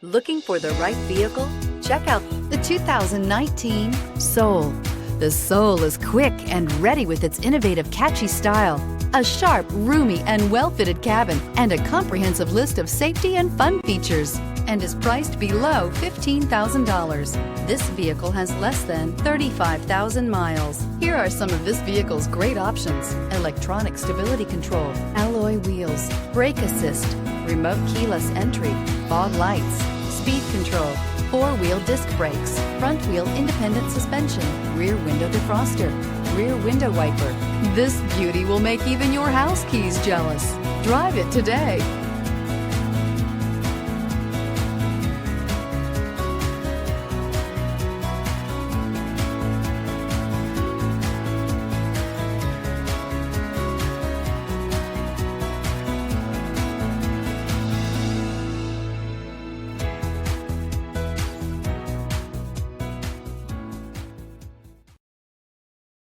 Looking for the right vehicle? Check out the 2019 Soul. The Soul is quick and ready with its innovative, catchy style, a sharp, roomy, and well-fitted cabin, and a comprehensive list of safety and fun features, and is priced below $15,000. This vehicle has less than 35,000 miles. Here are some of this vehicle's great options: electronic stability control, alloy wheels, brake assist, remote keyless entry, fog lights, speed control, four-wheel disc brakes, front wheel independent suspension, rear window defroster, rear window wiper. This beauty will make even your house keys jealous. Drive it today.